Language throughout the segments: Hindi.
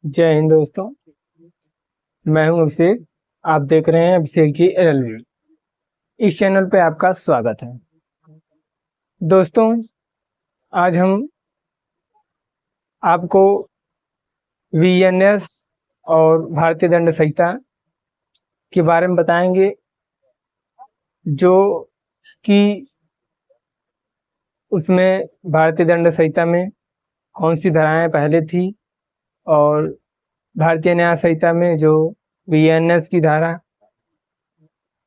जय हिंद दोस्तों। मैं हूं अभिषेक। आप देख रहे हैं अभिषेक जी एलएलबी। इस चैनल पे आपका स्वागत है। दोस्तों, आज हम आपको वीएनएस और भारतीय दंड संहिता के बारे में बताएंगे, जो कि उसमें भारतीय दंड संहिता में कौन सी धाराएं पहले थी और भारतीय न्याय संहिता में जो वीएनएस की धारा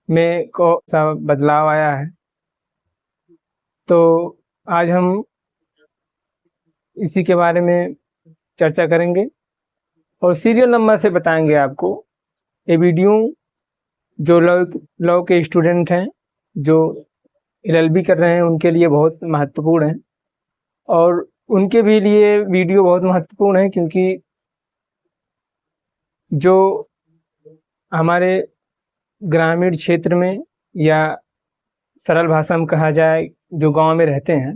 में कौन सा बदलाव आया है। तो आज हम इसी के बारे में चर्चा करेंगे और सीरियल नंबर से बताएंगे आपको। ये वीडियो जो लॉ के स्टूडेंट हैं, जो एलएलबी कर रहे हैं, उनके लिए बहुत महत्वपूर्ण है और उनके भी लिए वीडियो बहुत महत्वपूर्ण है, क्योंकि जो हमारे ग्रामीण क्षेत्र में या सरल भाषा में कहा जाए जो गांव में रहते हैं,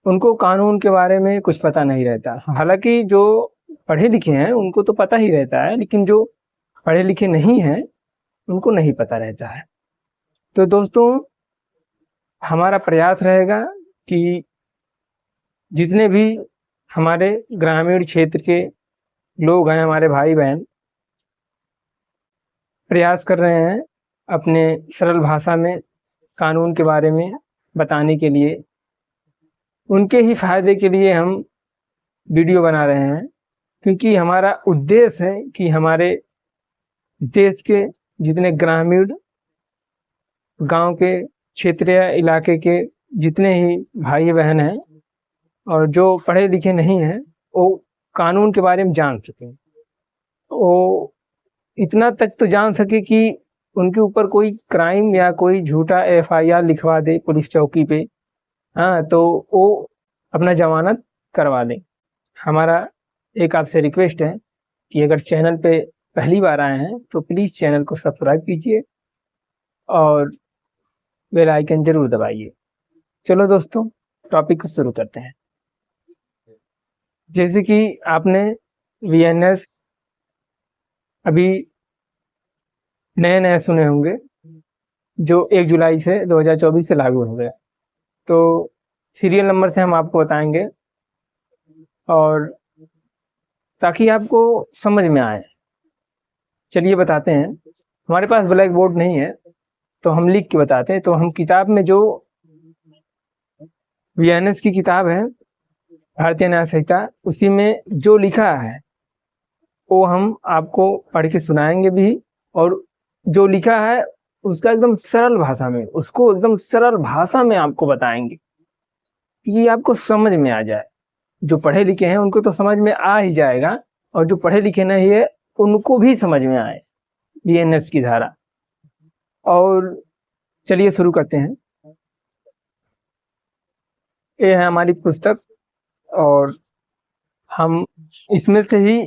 उनको कानून के बारे में कुछ पता नहीं रहता। हालांकि जो पढ़े लिखे हैं उनको तो पता ही रहता है, लेकिन जो पढ़े लिखे नहीं हैं उनको नहीं पता रहता है। तो दोस्तों, हमारा प्रयास रहेगा कि जितने भी हमारे ग्रामीण क्षेत्र के लोग हैं, हमारे भाई बहन, प्रयास कर रहे हैं अपने सरल भाषा में कानून के बारे में बताने के लिए, उनके ही फायदे के लिए हम वीडियो बना रहे हैं। क्योंकि हमारा उद्देश्य है कि हमारे देश के जितने ग्रामीण गांव के क्षेत्रीय इलाके के जितने ही भाई बहन हैं और जो पढ़े लिखे नहीं हैं, वो कानून के बारे में जान सकें। वो इतना तक तो जान सके कि उनके ऊपर कोई क्राइम या कोई झूठा एफआईआर लिखवा दे पुलिस चौकी पे, हाँ, तो वो अपना जमानत करवा दें। हमारा एक आपसे रिक्वेस्ट है कि अगर चैनल पे पहली बार आए हैं तो प्लीज़ चैनल को सब्सक्राइब कीजिए और बेल आइकन जरूर दबाइए। चलो दोस्तों, टॉपिक को शुरू करते हैं। जैसे कि आपने वीएनएस अभी नए नए सुने होंगे, जो 1 जुलाई से 2024 से लागू हो गया। तो सीरियल नंबर से हम आपको बताएंगे और ताकि आपको समझ में आए। चलिए बताते हैं। हमारे पास ब्लैक बोर्ड नहीं है तो हम लिख के बताते हैं। तो हम किताब में जो वीएनएस की किताब है, भारतीय न्याय संहिता, उसी में जो लिखा है वो हम आपको पढ़ के सुनाएंगे भी, और जो लिखा है उसका एकदम सरल भाषा में, उसको एकदम सरल भाषा में आपको बताएंगे कि आपको समझ में आ जाए। जो पढ़े लिखे हैं उनको तो समझ में आ ही जाएगा, और जो पढ़े लिखे नहीं है उनको भी समझ में आए वीएनएस की धारा। और चलिए शुरू करते हैं। ये है हमारी पुस्तक और हम इसमें से ही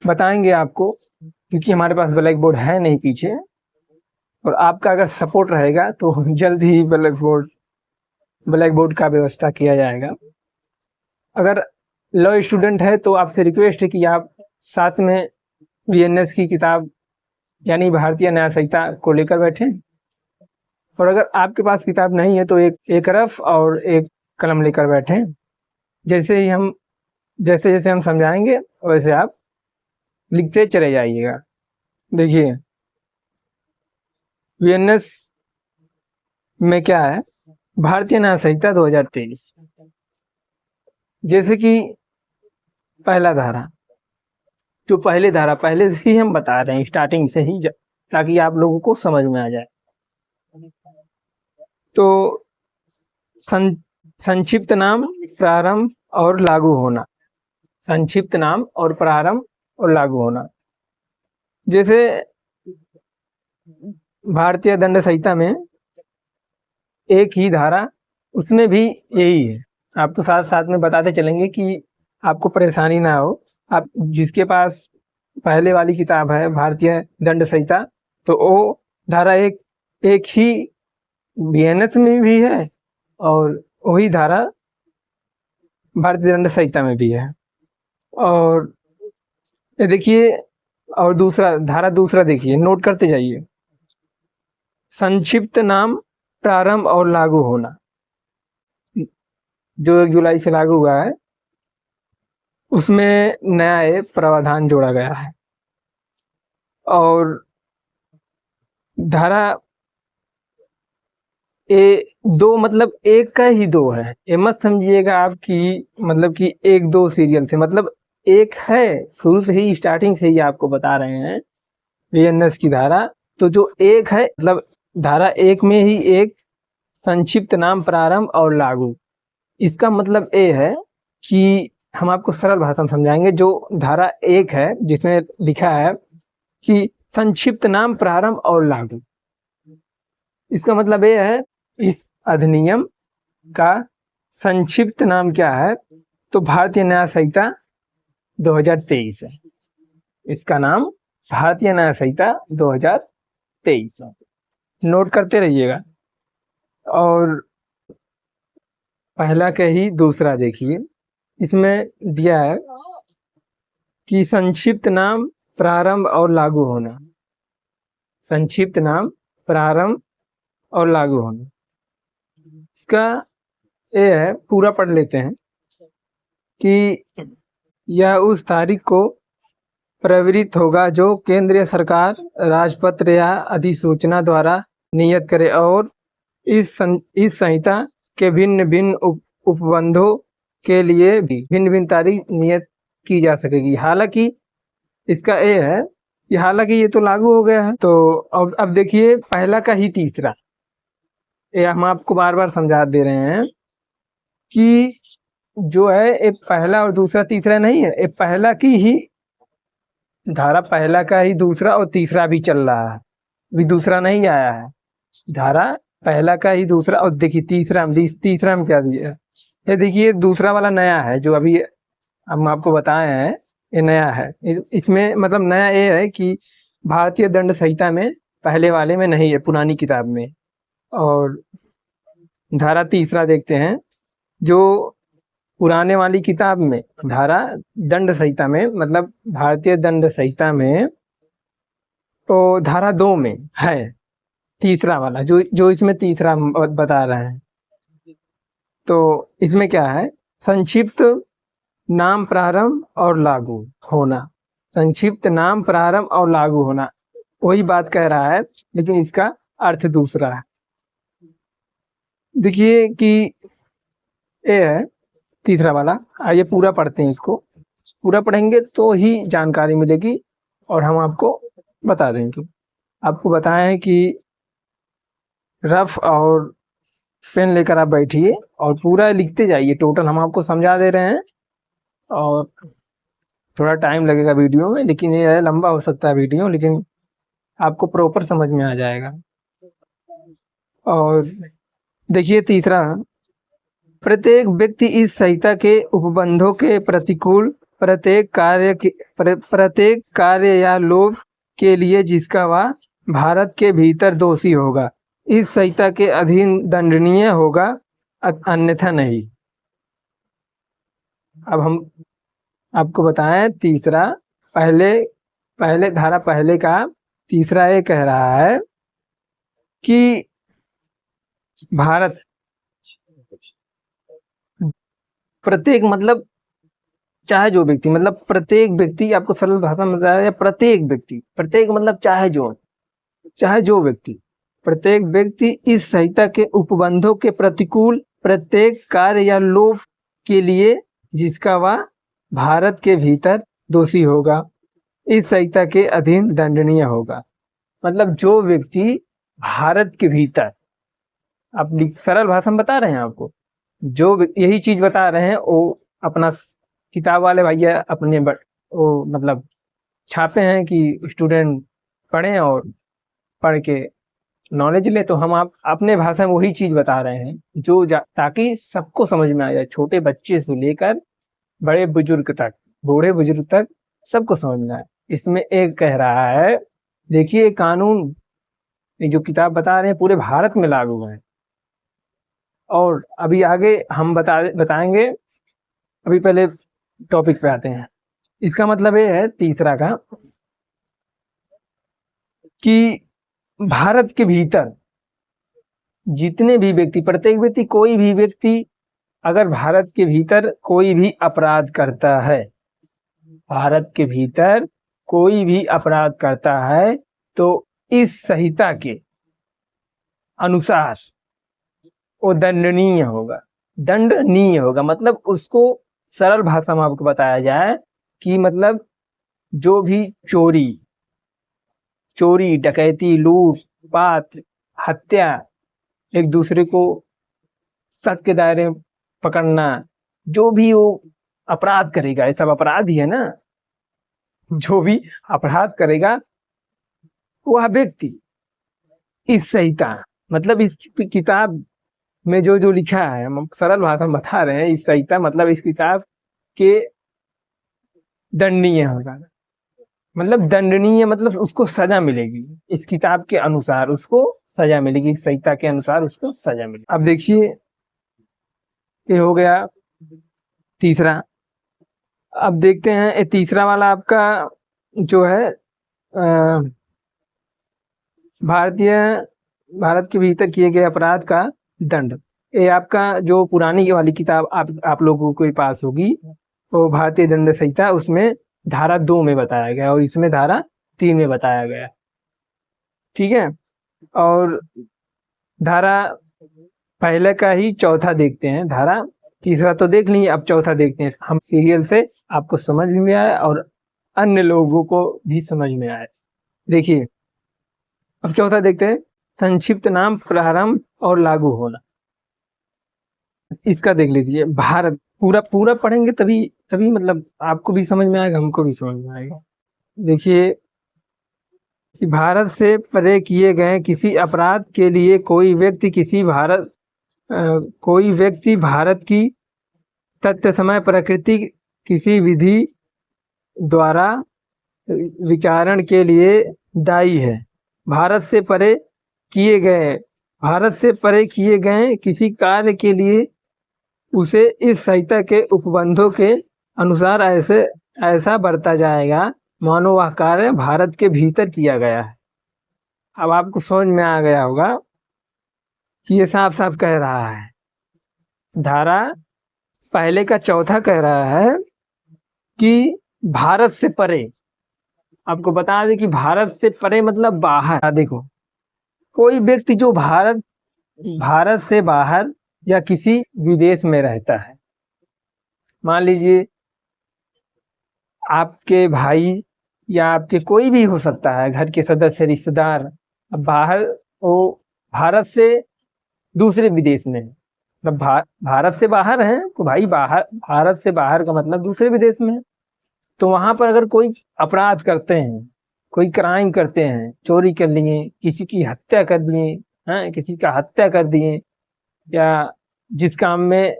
बताएंगे आपको, क्योंकि हमारे पास ब्लैक बोर्ड है नहीं पीछे, और आपका अगर सपोर्ट रहेगा तो जल्द ही ब्लैक बोर्ड का व्यवस्था किया जाएगा। अगर लॉ स्टूडेंट है तो आपसे रिक्वेस्ट है कि आप साथ में वीएनएस की किताब यानी भारतीय न्याय संहिता को लेकर बैठें, और अगर आपके पास किताब नहीं है तो एक रफ और एक कलम लेकर बैठें। जैसे जैसे हम समझाएंगे वैसे आप लिखते चले जाइएगा। देखिए, वीएनएस में क्या है, भारतीय न्याय संहिता 2023। जैसे कि पहला धारा, जो पहले से ही हम बता रहे हैं स्टार्टिंग से ही, ताकि आप लोगों को समझ में आ जाए। तो संक्षिप्त नाम, प्रारंभ और लागू होना। संक्षिप्त नाम और प्रारंभ और लागू होना। जैसे भारतीय दंड संहिता में एक ही धारा, उसमें भी यही है। आपको साथ साथ में बताते चलेंगे कि आपको परेशानी ना हो। आप जिसके पास पहले वाली किताब है भारतीय दंड संहिता, तो वो धारा एक ही वीएनएस में भी है और वही धारा भारतीय दंड संहिता में भी है। और ये देखिए, और दूसरा धारा दूसरा देखिए, नोट करते जाइए। संक्षिप्त नाम प्रारंभ और लागू होना, जो 1 जुलाई से लागू हुआ है, उसमें नया एक प्रावधान जोड़ा गया है। और धारा दो मतलब एक का ही दो है, ये मत समझिएगा आप कि मतलब कि एक दो सीरियल थे, मतलब एक है, शुरू से ही स्टार्टिंग से ही आपको बता रहे हैं वीएनएस की धारा। तो जो एक है मतलब धारा एक में ही एक संक्षिप्त नाम प्रारंभ और लागू, इसका मतलब ये है कि हम आपको सरल भाषा में समझाएंगे। जो धारा एक है जिसमें लिखा है कि संक्षिप्त नाम प्रारंभ और लागू, इसका मतलब ये है इस अधिनियम का संक्षिप्त नाम क्या है, तो भारतीय न्याय संहिता 2023 है। इसका नाम भारतीय न्याय संहिता 2023 है, नोट करते रहिएगा। और पहला का ही दूसरा देखिए, इसमें दिया है कि संक्षिप्त नाम प्रारंभ और लागू होना, संक्षिप्त नाम प्रारंभ और लागू होना, इसका ये है, पूरा पढ़ लेते हैं कि यह उस तारीख को प्रवृत्त होगा जो केंद्रीय सरकार राजपत्र या अधिसूचना द्वारा नियत करे, और इस संहिता के भिन्न भिन्न उपबंधों के लिए भी भिन्न भिन्न तारीख नियत की जा सकेगी। हालांकि इसका ये है कि हालांकि ये तो लागू हो गया है। तो अब देखिए पहला का ही तीसरा, ये हम आपको बार बार समझा दे रहे हैं कि जो है ये पहला और दूसरा तीसरा नहीं है, ये पहला की ही धारा, पहला का ही दूसरा और तीसरा भी चल रहा है, अभी दूसरा नहीं आया है। धारा पहला का ही दूसरा, और देखिए तीसरा में क्या दिया है, ये देखिए दूसरा वाला नया है, जो अभी हम आपको बताए हैं ये नया है। इसमें मतलब नया ये है कि भारतीय दंड संहिता में पहले वाले में नहीं है, पुरानी किताब में। और धारा तीसरा देखते हैं, जो पुराने वाली किताब में धारा दंड संहिता में मतलब भारतीय दंड संहिता में तो धारा 2 में है तीसरा वाला, जो इसमें तीसरा बता रहे हैं। तो इसमें क्या है, संक्षिप्त नाम प्रारंभ और लागू होना, संक्षिप्त नाम प्रारंभ और लागू होना, वही बात कह रहा है, लेकिन इसका अर्थ दूसरा है। देखिए कि ये है तीसरा वाला, आइए पूरा पढ़ते हैं, इसको पूरा पढ़ेंगे तो ही जानकारी मिलेगी और हम आपको बता देंगे। आपको बताएं हैं कि रफ और पेन लेकर आप बैठिए और पूरा लिखते जाइए, टोटल हम आपको समझा दे रहे हैं। और थोड़ा टाइम लगेगा वीडियो में, लेकिन ये है लंबा हो सकता है वीडियो, लेकिन आपको प्रॉपर समझ में आ जाएगा। और देखिए तीसरा, प्रत्येक व्यक्ति इस संहिता के उपबंधों के प्रतिकूल प्रत्येक कार्य या लोभ के लिए जिसका वह भारत के भीतर दोषी होगा, इस संहिता के अधीन दंडनीय होगा, अन्यथा नहीं। अब हम आपको बताएं तीसरा, पहले धारा पहले का तीसरा ये कह रहा है कि भारत प्रत्येक मतलब चाहे जो व्यक्ति, मतलब प्रत्येक व्यक्ति, आपको सरल भाषा में बताया, प्रत्येक व्यक्ति, प्रत्येक मतलब चाहे जो व्यक्ति, प्रत्येक व्यक्ति इस संहिता के उपबंधों के प्रतिकूल प्रत्येक कार्य या लोभ के लिए जिसका वह भारत के भीतर दोषी होगा, इस संहिता के अधीन दंडनीय होगा। मतलब जो व्यक्ति भारत के भीतर, आप सरल भाषा में बता रहे हैं आपको, जो यही चीज बता रहे हैं, वो अपना किताब वाले भैया अपने वो मतलब छापे हैं कि स्टूडेंट पढ़ें और पढ़ के नॉलेज ले। तो हम आप अपने भाषा में वही चीज बता रहे हैं जो ताकि सबको समझ में आ जाए, छोटे बच्चे से लेकर बड़े बुजुर्ग तक, बूढ़े बुजुर्ग तक सबको समझ में आए। इसमें एक कह रहा है, देखिए कानून ये जो किताब बता रहे हैं पूरे भारत में लागू है। और अभी आगे हम बताएंगे, अभी पहले टॉपिक पे आते हैं। इसका मतलब ये है तीसरा का कि भारत के भीतर जितने भी व्यक्ति, प्रत्येक व्यक्ति, कोई भी व्यक्ति अगर भारत के भीतर कोई भी अपराध करता है, भारत के भीतर कोई भी अपराध करता है तो इस संहिता के अनुसार वो दंडनीय होगा। दंडनीय होगा मतलब उसको सरल भाषा में आपको बताया जाए कि मतलब जो भी चोरी, डकैती, लूट पाट, हत्या, एक दूसरे को शक के दायरे में पकड़ना, जो भी वो अपराध करेगा, ये सब अपराध ही है ना। जो भी अपराध करेगा वह व्यक्ति इस संहिता मतलब इस किताब में जो लिखा है, हम सरल भाषा में बता रहे हैं, इस संहिता मतलब इस किताब के दंडनीय होगा। मतलब दंडनीय मतलब उसको सजा मिलेगी, इस किताब के अनुसार उसको सजा मिलेगी, इस संहिता के अनुसार उसको सजा मिलेगी। अब देखिए ये हो गया तीसरा। अब देखते हैं ये तीसरा वाला आपका जो है भारत के भीतर किए गए अपराध का दंड। ये आपका जो पुरानी वाली किताब आप लोगों के पास होगी, वो भारतीय दंड संहिता, उसमें धारा 2 में बताया गया और इसमें धारा 3 में बताया गया। ठीक है, और धारा पहले का ही चौथा देखते हैं। धारा तीसरा तो देख लिए, अब चौथा देखते हैं, हम सीरियल से आपको समझ में आए और अन्य लोगों को भी समझ में आए। देखिए अब चौथा देखते हैं, संक्षिप्त नाम, प्रारंभ और लागू होना। इसका देख लीजिए, भारत पूरा पढ़ेंगे तभी मतलब आपको भी समझ में आएगा, हमको भी समझ में आएगा। देखिए कि भारत से परे किए गए किसी अपराध के लिए कोई व्यक्ति भारत की तथ्य समय प्रकृति किसी विधि द्वारा विचारण के लिए दायी है। भारत से परे किए गए किसी कार्य के लिए उसे इस संहिता के उपबंधों के अनुसार ऐसा बरता जाएगा मानो वह कार्य भारत के भीतर किया गया है। अब आपको समझ में आ गया होगा कि ये साफ साफ कह रहा है, धारा पहले का चौथा कह रहा है कि भारत से परे, आपको बता दें कि भारत से परे मतलब बाहर। देखो कोई व्यक्ति जो भारत से बाहर या किसी विदेश में रहता है, मान लीजिए आपके भाई या आपके कोई भी हो सकता है, घर के सदस्य, रिश्तेदार, बाहर, वो भारत से दूसरे विदेश में, मतलब भारत से बाहर है तो भाई भारत से बाहर का मतलब दूसरे विदेश में है। तो वहां पर अगर कोई अपराध करते हैं, कोई क्राइम करते हैं, चोरी कर लिए, किसी की हत्या कर दिए हैं, किसी का हत्या कर दिए, या जिस काम में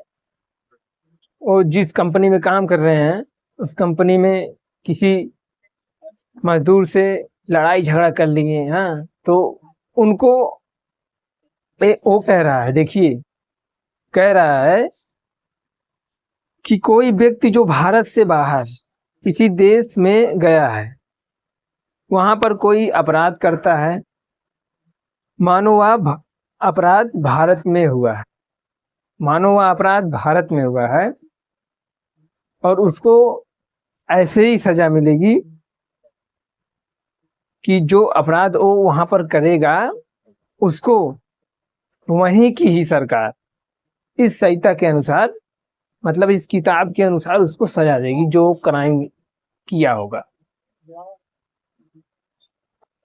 वो जिस कंपनी में काम कर रहे हैं उस कंपनी में किसी मजदूर से लड़ाई झगड़ा कर लिए हैं, तो उनको वो कह रहा है, देखिए कह रहा है कि कोई व्यक्ति जो भारत से बाहर किसी देश में गया है, वहां पर कोई अपराध करता है, मानो वह अपराध भारत में हुआ है, और उसको ऐसे ही सजा मिलेगी कि जो अपराध वो वहां पर करेगा उसको वहीं की ही सरकार इस संहिता के अनुसार, मतलब इस किताब के अनुसार उसको सजा देगी जो क्राइम किया होगा।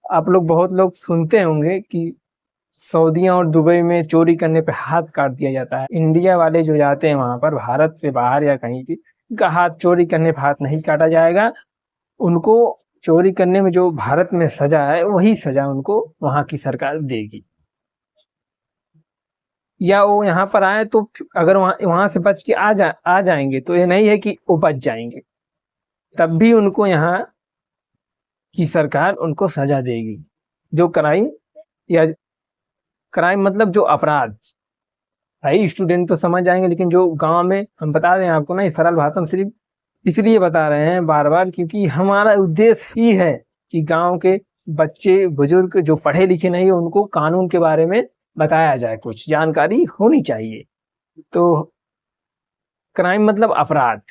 आप लोग बहुत लोग सुनते होंगे कि सऊदीया और दुबई में चोरी करने पे हाथ काट दिया जाता है। इंडिया वाले जो जाते हैं वहां पर, भारत से बाहर या कहीं भी, उनका हाथ चोरी करने पे हाथ नहीं काटा जाएगा। उनको चोरी करने में जो भारत में सजा है वही सजा उनको वहां की सरकार देगी। या वो यहाँ पर आए तो अगर वहां से बच के आ जाएंगे तो ये नहीं है कि वो बच जाएंगे, तब भी उनको यहाँ की सरकार उनको सजा देगी। जो क्राइम मतलब जो अपराध, भाई स्टूडेंट तो समझ जाएंगे, लेकिन जो गांव में, हम बता दें आपको ना, ये सरल भाषा में सिर्फ इसलिए बता रहे हैं बार बार, क्योंकि हमारा उद्देश्य ही है कि गांव के बच्चे बुजुर्ग जो पढ़े लिखे नहीं है उनको कानून के बारे में बताया जाए, कुछ जानकारी होनी चाहिए। तो क्राइम मतलब अपराध,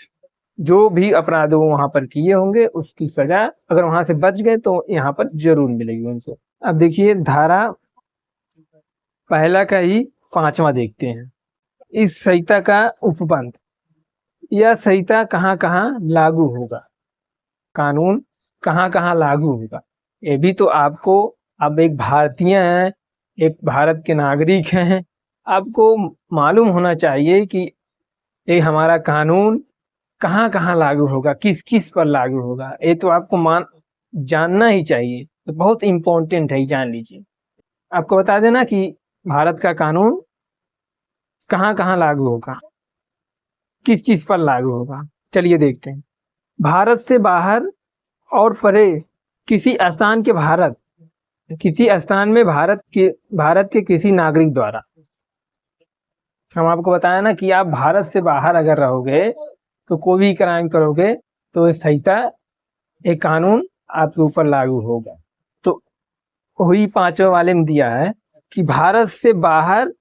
जो भी अपराध वो वहां पर किए होंगे उसकी सजा अगर वहां से बच गए तो यहाँ पर जरूर मिलेगी उनसे। अब देखिए धारा पहला का ही 5वां देखते हैं। इस संहिता का उपबंध, यह संहिता कहाँ कहाँ लागू होगा, कानून कहाँ कहाँ लागू होगा, ये भी तो आपको, अब एक भारतीय हैं, एक भारत के नागरिक हैं, आपको मालूम होना चाहिए कि ये हमारा कानून कहाँ कहाँ लागू होगा, किस किस पर लागू होगा, ये तो आपको जानना ही चाहिए। तो बहुत इम्पोर्टेंट है, जान लीजिए। आपको बता देना कि भारत का कानून कहाँ कहाँ लागू होगा, किस किस पर लागू होगा। चलिए देखते हैं। भारत से बाहर और परे किसी स्थान के किसी स्थान में भारत के किसी नागरिक द्वारा, हम आपको बताया ना कि आप भारत से बाहर अगर रहोगे तो कोई भी क्राइम करोगे तो ये संहिता, एक कानून आपके ऊपर लागू होगा। तो वही 5वें वाले में दिया है कि भारत से बाहर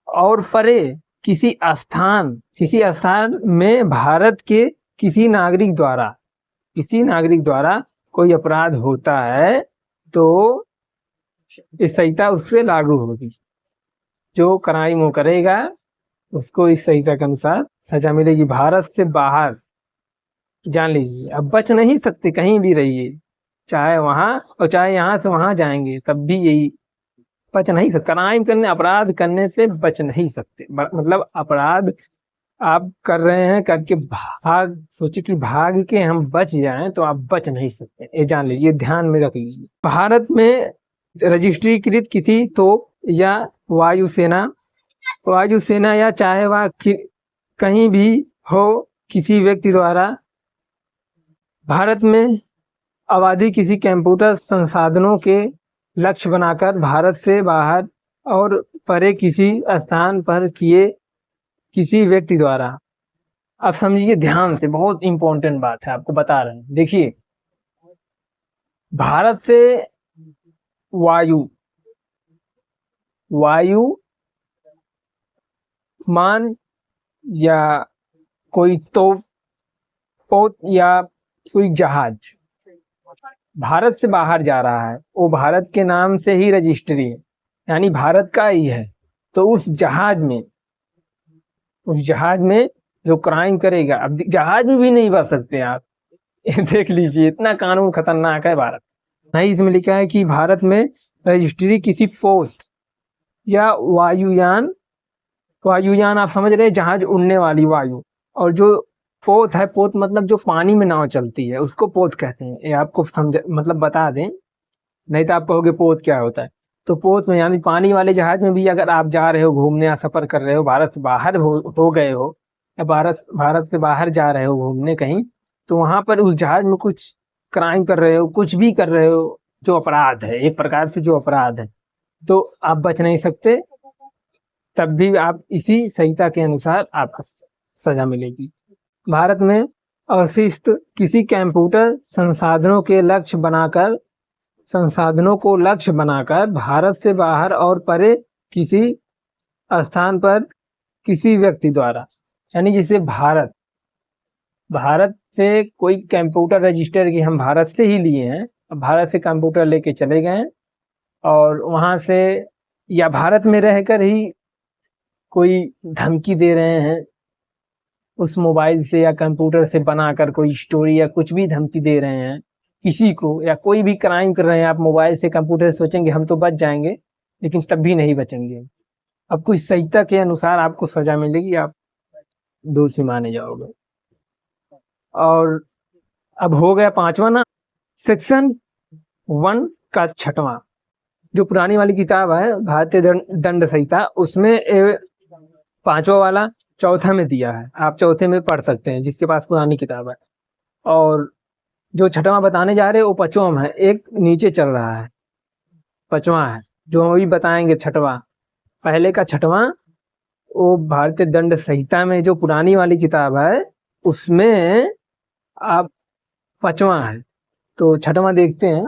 और परे किसी स्थान में भारत के किसी नागरिक द्वारा कोई अपराध होता है तो इस संहिता उस पर लागू होगी। जो क्राइम वो करेगा उसको इस संहिता के अनुसार सजा मिलेगी। भारत से बाहर, जान लीजिए, अब बच नहीं सकते, कहीं भी रहिए, चाहे वहां और चाहे यहाँ से वहां जाएंगे तब भी यही, बच नहीं सकते। क्राइम करने, अपराध करने से बच नहीं सकते। मतलब अपराध आप कर रहे हैं, करके सोचे कि भाग के हम बच जाएं तो आप बच नहीं सकते, ये जान लीजिए, ध्यान में रख लीजिए। भारत में रजिस्ट्रीकृत किसी तोप या वायुसेना या चाहे वह कहीं भी हो, किसी व्यक्ति द्वारा भारत में आबादी किसी कंप्यूटर संसाधनों के लक्ष्य बनाकर भारत से बाहर और परे किसी स्थान पर किए किसी व्यक्ति द्वारा, आप समझिए ध्यान से, बहुत इंपॉर्टेंट बात है, आपको बता रहे हैं। देखिए, भारत से वायु मान या कोई तोप या कोई जहाज भारत से बाहर जा रहा है, वो भारत के नाम से ही रजिस्ट्री है, यानी भारत का ही है। तो उस जहाज में जो क्राइम करेगा, अब जहाज में भी नहीं बच सकते आप, देख लीजिए, इतना कानून खतरनाक है भारत। नहीं, इसमें लिखा है कि भारत में रजिस्ट्री किसी पोत या वायुयान आप समझ रहे हैं, जहाज उड़ने वाली वायु, और जो पोत है, पोत मतलब जो पानी में नाव चलती है उसको पोत कहते हैं। ये आपको मतलब बता दें, नहीं तो आप कहोगे पोत क्या होता है। तो पोत में यानी पानी वाले जहाज में भी अगर आप जा रहे हो घूमने या सफर कर रहे हो, भारत से बाहर हो गए हो, या भारत से बाहर जा रहे हो घूमने कहीं, तो वहां पर उस जहाज में कुछ क्राइम कर रहे हो, कुछ भी कर रहे हो, जो अपराध है, एक प्रकार से जो अपराध है, तो आप बच नहीं सकते, तब भी आप इसी संहिता के अनुसार आपको सजा मिलेगी। भारत में अवशिष्ट किसी कंप्यूटर संसाधनों को लक्ष्य बनाकर भारत से बाहर और परे किसी स्थान पर किसी व्यक्ति द्वारा, यानी जैसे भारत से कोई कंप्यूटर रजिस्टर की हम भारत से ही लिए हैं, भारत से कंप्यूटर लेके चले गए और वहां से, या भारत में रहकर ही कोई धमकी दे रहे हैं उस मोबाइल से या कंप्यूटर से बनाकर, कोई स्टोरी या कुछ भी धमकी दे रहे हैं किसी को, या कोई भी क्राइम कर रहे हैं आप मोबाइल से कंप्यूटर से, सोचेंगे हम तो बच जाएंगे, लेकिन तब भी नहीं बचेंगे। अब कुछ संहिता के अनुसार आपको सजा मिलेगी, आप दोषी माने जाओगे। और अब हो गया 5वां ना, सेक्शन 1 का 6वां, जो पुरानी वाली किताब है भारतीय दंड संहिता, उसमें 5वां वाला 4थे में दिया है, आप 4थे में पढ़ सकते हैं जिसके पास पुरानी किताब है। और जो 6वां बताने जा रहे हैं वो 5वां में है, एक नीचे चल रहा है, 5वां है जो हम अभी बताएंगे। 6वां, पहले का 6वां वो भारतीय दंड संहिता में जो पुरानी वाली किताब है उसमें आप 5वां है। तो 6वां देखते हैं।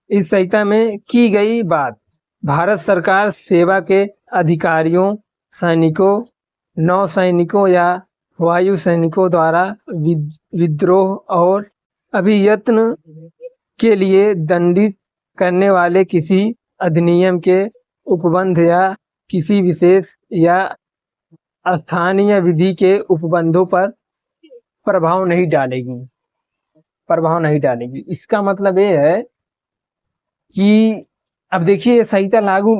इस संहिता में की गई बात। भारत सरकार सेवा के अधिकारियों, सैनिकों, नौसैनिकों या वायु सैनिकों द्वारा विद्रोह और अभियत्न के लिए दंडित करने वाले किसी अधिनियम के उपबंध या किसी विशेष या स्थानीय विधि के उपबंधों पर प्रभाव नहीं डालेगी। प्रभाव नहीं डालेगी इसका मतलब ये है कि अब देखिए संहिता लागू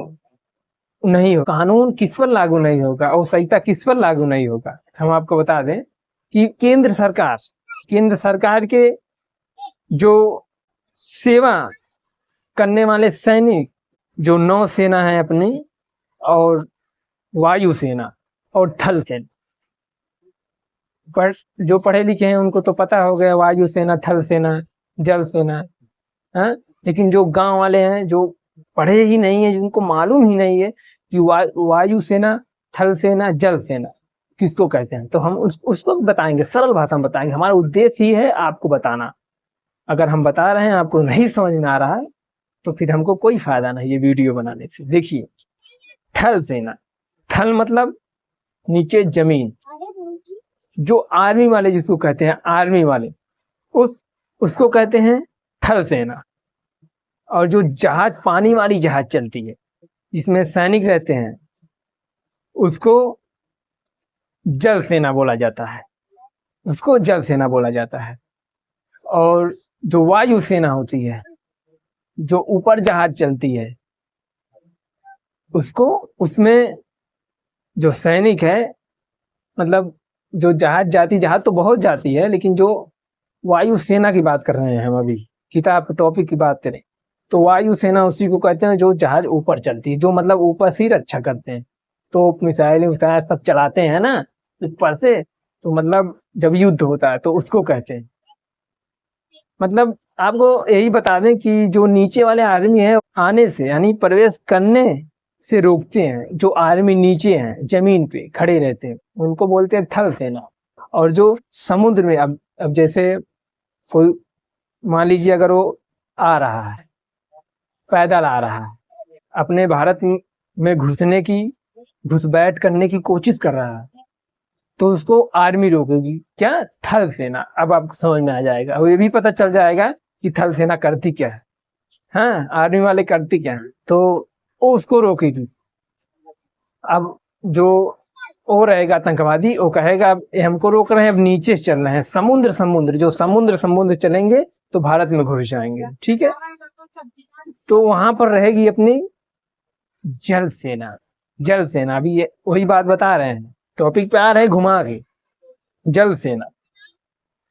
नहीं हो, कानून किस पर लागू नहीं होगा और संहिता किस पर लागू नहीं होगा। हम आपको बता दें कि केंद्र सरकार के जो सेवा करने वाले सैनिक, जो नौसेना है अपनी, और वायुसेना और थल सेना, पर जो पढ़े लिखे हैं उनको तो पता हो गया वायुसेना, थल सेना, जल सेना है। लेकिन जो गांव वाले हैं, जो पढ़े ही नहीं है, जिनको मालूम ही नहीं है कि वायुसेना, थल सेना, जल सेना किसको कहते हैं, तो हम उसको बताएंगे, सरल भाषा में बताएंगे। हमारा उद्देश्य ही है आपको बताना। अगर हम बता रहे हैं आपको नहीं समझ में आ रहा है तो फिर हमको कोई फायदा नहीं है वीडियो बनाने से। देखिए, थल सेना, थल मतलब नीचे जमीन, जो आर्मी वाले जिसको कहते हैं, आर्मी वाले उसको कहते हैं थल सेना। और जो जहाज, पानी वाली जहाज चलती है जिसमें सैनिक रहते हैं, उसको जल सेना बोला जाता है, उसको जल सेना बोला जाता है। और जो वायु सेना होती है, जो ऊपर जहाज चलती है, उसको, उसमें जो सैनिक है, मतलब जो जहाज तो बहुत जाती है, लेकिन जो वायु सेना की बात कर रहे हैं हम अभी, किताब टॉपिक की बात करें तो वायु सेना उसी को कहते हैं जो जहाज ऊपर चलती है, जो मतलब ऊपर से रक्षा करते हैं। तो मिसाइलें सब चलाते हैं ना ऊपर से, तो मतलब जब युद्ध होता है तो उसको कहते हैं। मतलब आपको यही बता दें कि जो नीचे वाले आर्मी है आने से, यानी प्रवेश करने से रोकते हैं, जो आर्मी नीचे हैं, जमीन पे खड़े रहते हैं, उनको बोलते हैं थल सेना। और जो समुद्र में, अब जैसे कोई मान लीजिए अगर वो आ रहा है, पैदल आ रहा है, अपने भारत में घुसपैठ करने की कोशिश कर रहा है, तो उसको आर्मी रोकेगी, क्या? थल सेना। अब आपको समझ में आ जाएगा और ये भी पता चल जाएगा कि थल सेना करती क्या है। हाँ, आर्मी वाले करती क्या है, तो वो उसको रोकेगी। अब जो वो रहेगा आतंकवादी, वो कहेगा अब हमको रोक रहे हैं, अब नीचे से चल रहे हैं, समुद्र चलेंगे तो भारत में घुस जाएंगे, ठीक है। तो वहां पर रहेगी अपनी जल सेना। अभी ये वही बात बता रहे हैं, टॉपिक पे आ रहे घुमा के, जल सेना।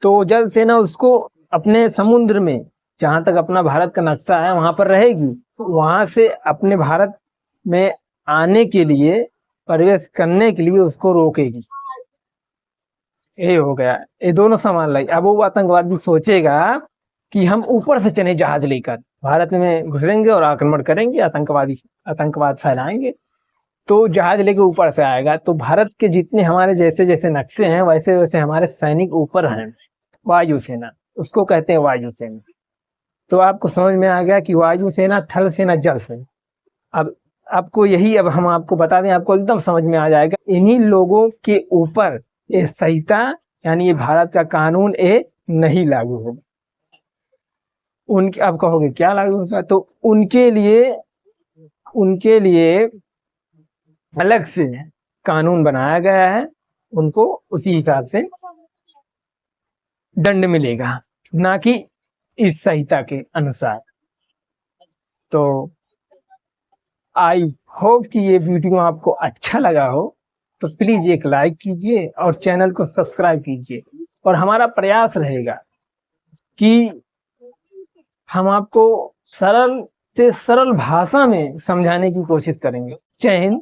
तो जल सेना उसको अपने समुद्र में, जहां तक अपना भारत का नक्शा है वहां पर रहेगी, वहां से अपने भारत में आने के लिए, प्रवेश करने के लिए उसको रोकेगी। ये हो गया, ये दोनों सामान लाई। अब वो आतंकवादी सोचेगा कि हम ऊपर से चले जहाज लेकर, भारत में घुसेंगे और आक्रमण करेंगे, आतंकवाद फैलाएंगे। तो जहाज लेके ऊपर से आएगा, तो भारत के जितने हमारे जैसे जैसे नक्शे हैं वैसे वैसे हमारे सैनिक ऊपर हैं, वायुसेना, उसको कहते हैं वायुसेना। तो आपको समझ में आ गया कि वायुसेना, थल सेना, जल सेना। अब आपको यही, अब हम आपको बता दें, आपको एकदम समझ में आ जाएगा। इन्हीं लोगों के ऊपर ये संहिता, यानी ये भारत का कानून ये नहीं लागू होगा। उनके, आप कहोगे क्या लागू होगा, तो उनके लिए अलग से कानून बनाया गया है, उनको उसी हिसाब से दंड मिलेगा, ना कि इस संहिता के अनुसार। तो आई होप कि ये वीडियो आपको अच्छा लगा हो, तो प्लीज एक लाइक कीजिए और चैनल को सब्सक्राइब कीजिए। और हमारा प्रयास रहेगा कि हम आपको सरल से सरल भाषा में समझाने की कोशिश करेंगे। जय हिंद,